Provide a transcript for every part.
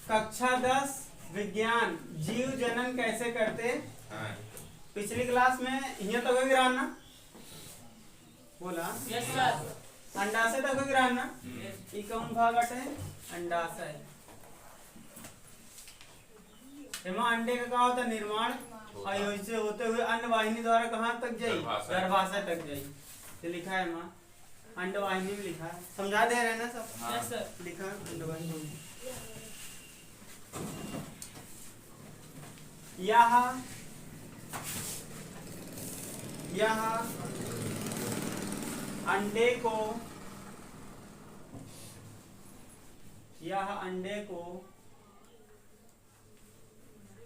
कक्षा 10 विज्ञान जीव जनन कैसे करते। हाँ। पिछली क्लास में यहाँ तक गिरान ना बोला। Yes sir. अंडाशय तक गिरान ना ये कौन भाग अटे अंडाशय। एमा अंडे का क्या होता है निर्माण और से होते हुए अन्य वाहिनी द्वारा कहाँ तक जाई गर्भाशय तक जाई। तो लिखा है एमा अंडवाहिनी में लिखा है समझा दे रहे हैं ना सब। हाँ। Yes sir. लिखा है अंडवाहिनी। यह अंडे को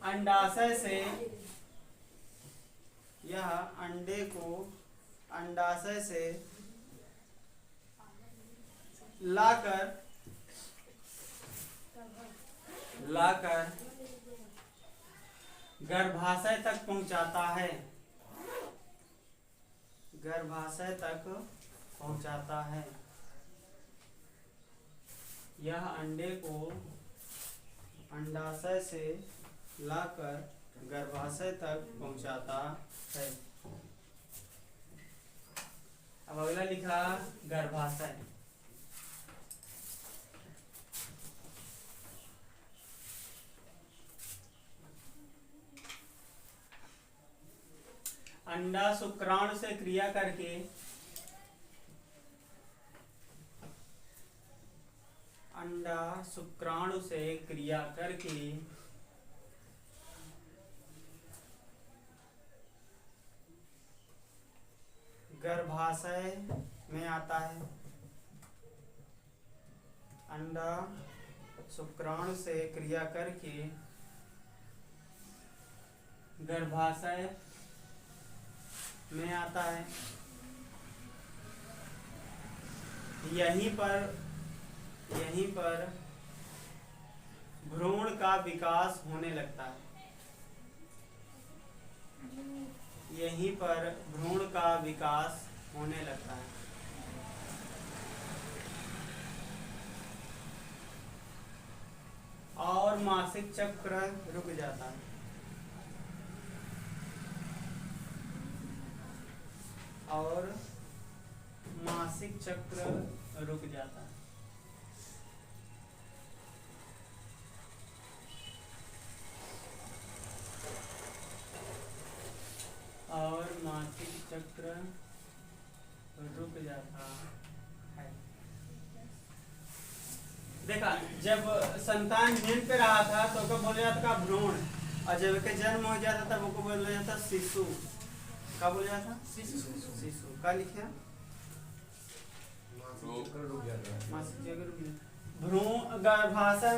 अंडाशय से यह अंडे को अंडाशय से लाकर गर्भाशय तक पहुंचाता है। गर्भाशय तक पहुंचाता है। यह अंडे को अंडाशय से लाकर गर्भाशय तक पहुंचाता है। अब अगला लिखा गर्भाशय। अंडा शुक्राणु से क्रिया करके गर्भाशय में आता है। अंडा शुक्राणु से क्रिया करके गर्भाशय में आता है। यहीं पर भ्रूण का विकास होने लगता है। यहीं पर भ्रूण का विकास होने लगता है। और मासिक चक्र रुक जाता है। और मासिक चक्र रुक जाता है। और मासिक चक्र रुक जाता है। देखा जब संतान जन्म पे रहा था तो को बोला जाता था भ्रूण और जब के जन्म हो जाता था वो को बोला जाता शिशु। क्या बोला जाता शिशु का लिखा मासिक चक्र रुक जाता। भ्रूण गर्भाशय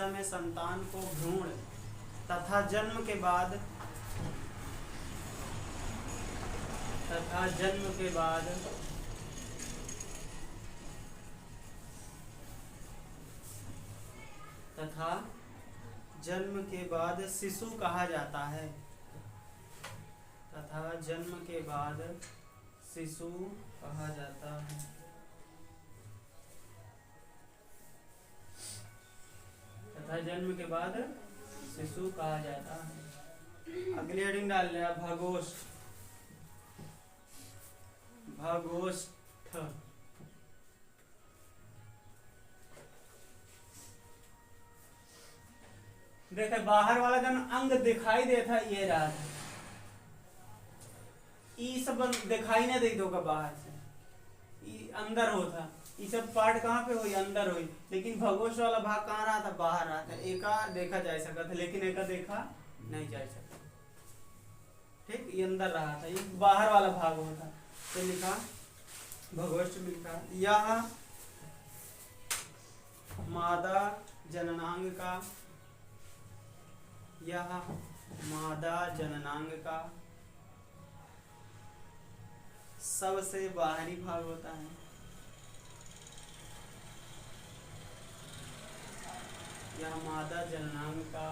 में संतान को भ्रूण तथा जन्म के बाद शिशु कहा जाता है। तथा जन्म के बाद शिशु कहा जाता है। अगली हेडिंग डाल लिया भगोष्ठ। देखे बाहर वाला जन अंग दिखाई देता ये रहा था। ये सब दिखाई नहीं देता होगा बाहर से ये अंदर होता। ये सब पार्ट कहाँ पे हुई अंदर हुई लेकिन भगोष्ठ वाला भाग कहाँ रहा था बाहर रहा था। एका देखा जा सकता था लेकिन एका देखा नहीं जा सकता। ठीक ये अंदर रहा था ये बाहर वाला भाग होता। तो लिखा भगोष्ठ में लिखा यह मादा जननांग का सबसे बाहरी भाग होता है। यह मादा जननांग का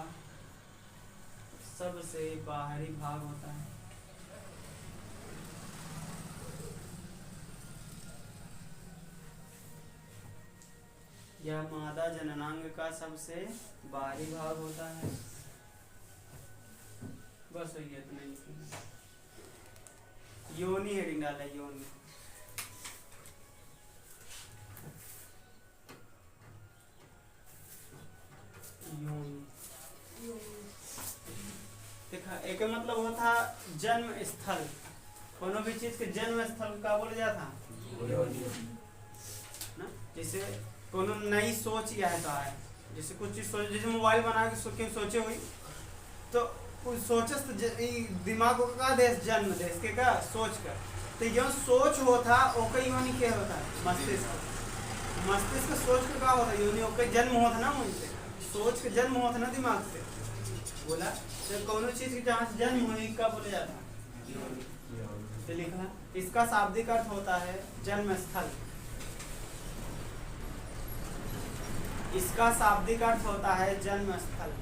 सबसे बाहरी भाग होता है। यह मादा जननांग का सबसे बाहरी भाग होता है। बस वही है, इतना ही योनि हेडिंग डाला है, योनि। देखा, एक मतलब होता जन्म स्थल, कोनो भी चीज के जन्म स्थल का बोला जाता ना। जैसे कोनो नई सोच यह है, जैसे कुछ चीज सोच, जैसे मोबाइल बना के सोचे हुई तो कुछ सोचस दिमाग को का देश जन्म देश के का सोच कर, तो जो सोच होता ओके योनि के होता है मस्तिष्क। मस्तिष्क सोच के का होता योनि, ओके जन्म होता ना, उनसे सोच के जन्म होता ना दिमाग से। बोला तो कोनो चीज की जहाँ से जन्म हुई का बोला जाता तो लिखा, इसका शाब्दिक अर्थ होता है जन्म स्थल। इसका शाब्दिक अर्थ होता है जन्म स्थल।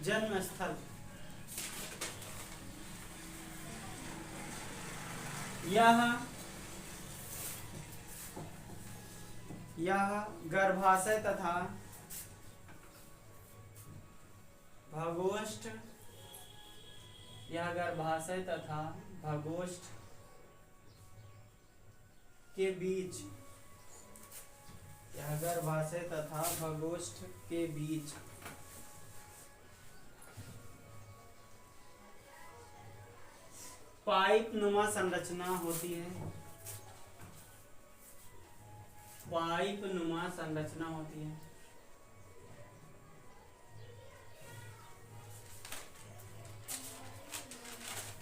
जन्म स्थल। यह गर्भाशय तथा भगोष्ठ, यह गर्भाशय तथा भगोष्ठ के बीच, यह गर्भाशय तथा भगोष्ठ के बीच पाइप नुमा संरचना होती है। पाइप नुमा संरचना होती है।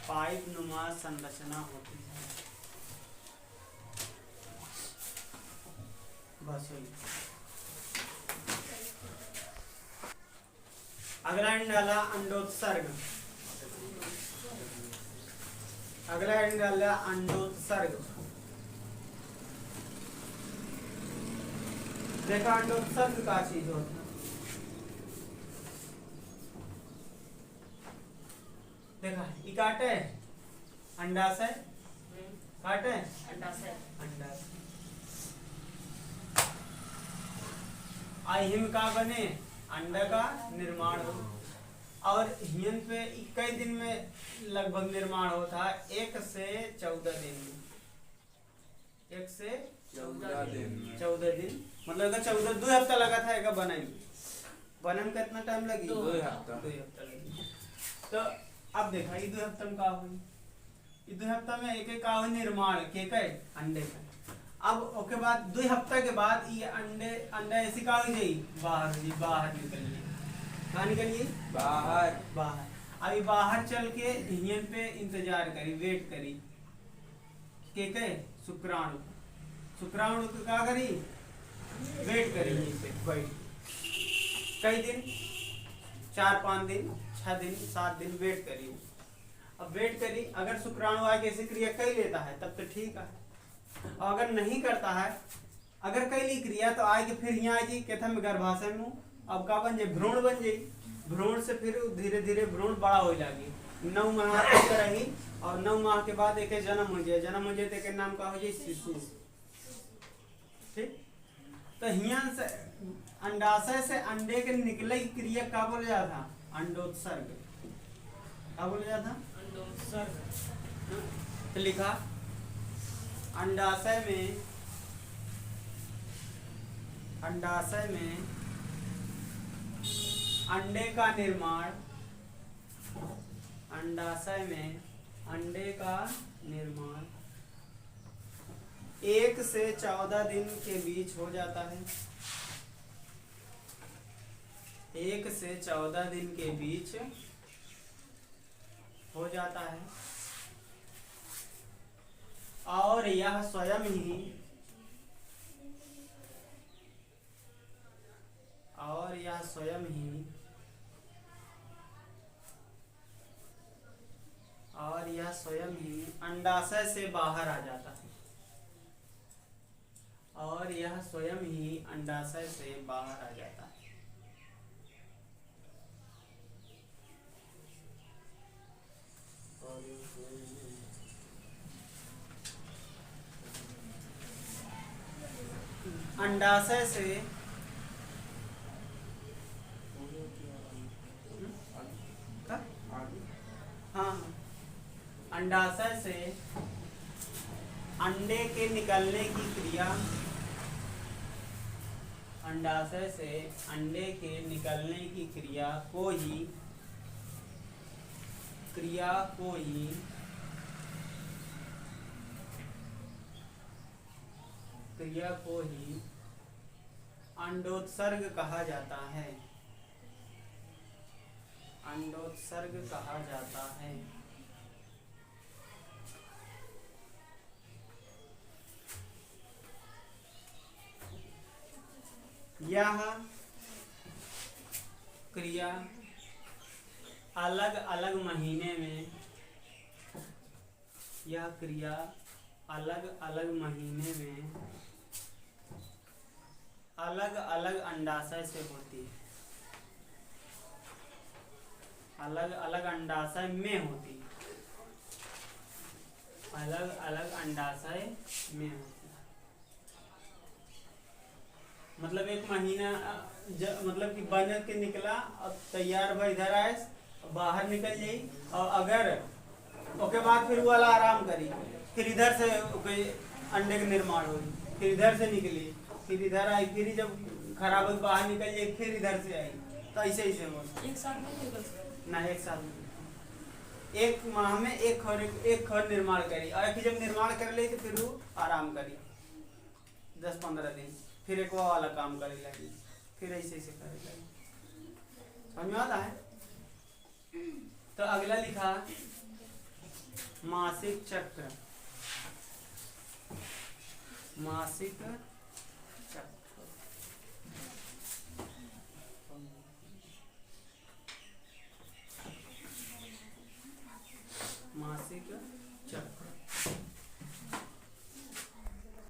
पाइप नुमा संरचना होती है। बस वही। अगला डाला अंडोत्सर्ग। अगला हेडिंग डाल दिया अंडोत्सर्ग। देखा अंडोत्सर्ग का चीज होता है। देखा ई काटे अंडाशय, काटे अंडाशय, अंडाशय। हिम का बने अंडा का निर्माण हो, और हियन पे कई दिन में लगभग निर्माण होता है, 1 से 14 दिन में। 1 से 14 दिन मतलब अगर 2 हफ्ता लगा था एक बने में कितना टाइम लगी? 2 हफ्ता लगी। तो अब देखा ये 2 हफ्ता में का हुई, ये 2 हफ्ता में एक का हुई निर्माण के अंडे का। अब ओके बाद 2 हफ्ता के बाद ये अंडा ऐसी का हो जाई बाहर निकलिए। कहाँ निकलिए? बाहर। अभी बाहर चल के हियन पे इंतजार करी, वेट करी के शुक्राणु। शुक्राणु का करी, वेट करी यहीं पे बैठ। कई दिन, 4-5 दिन, 6 दिन, 7 दिन वेट करी। अब वेट करी, अगर शुक्राणु आगे ऐसी क्रिया कई लेता है तब तो ठीक है, और अगर नहीं करता है, अगर कई ली क्रिया तो आगे फिर यहाँ आएगी कैथम गर्भाशय में। अब का बन जाए? भ्रूण बन जाए। भ्रूण से फिर धीरे धीरे भ्रूण बड़ा हो जाएगी। 9 माह तक रही, और 9 माह के बाद एक जन्म हो जाए। जन्म हो जाए तो एक नाम का हो जाए शिशु। ठीक, तो हियन से अंडाशय से अंडे के निकले की क्रिया का बोला जाता? अंडोत्सर्ग। क्या बोला जाता? अंडोत्सर्ग। तो लिखा अंडाशय में अंडे का निर्माण, अंडाशय में अंडे का निर्माण 1 से 14 दिन के बीच हो जाता है। 1 से 14 दिन के बीच हो जाता है, और यह स्वयं ही स्वयं ही अंडाशय से बाहर आ जाता है, और यह स्वयं ही अंडाशय से बाहर आ जाता है। अंडाशय से हाँ, अंडाशय से अंडे के निकलने की क्रिया, अंडाशय से अंडे के निकलने की क्रिया को ही अंडोत्सर्ग कहा जाता है। अंडोत्सर्ग कहा जाता है। यह क्रिया अलग अलग महीने में, यह क्रिया अलग अलग महीने में अलग अलग अंडाशय से होती है, अलग अलग अंडाशय में होती है, अलग अलग अंडाशय में होती है। मतलब एक महीना मतलब कि बन के निकला, अब तैयार हुआ, इधर आए, बाहर निकल जाई, और अगर उसके बाद फिर वो वाला आराम करी, फिर इधर से अंडे का निर्माण हुई, फिर इधर से निकली, फिर इधर आई, फिर जब खराब हो बाहर निकल जाए, फिर इधर से आई, तो ऐसे ऐसे हो एक साथ नहीं निकल सकते ना, एक साथ नहीं। एक माह में एक खर निर्माण करी, और फिर जब निर्माण कर ले तो फिर वो आराम करी 10-15 दिन, फिर एक वाला काम करे लगी, फिर ऐसे ऐसे करे लगी। समझ में आता है? तो अगला लिखा मासिक चक्र। मासिक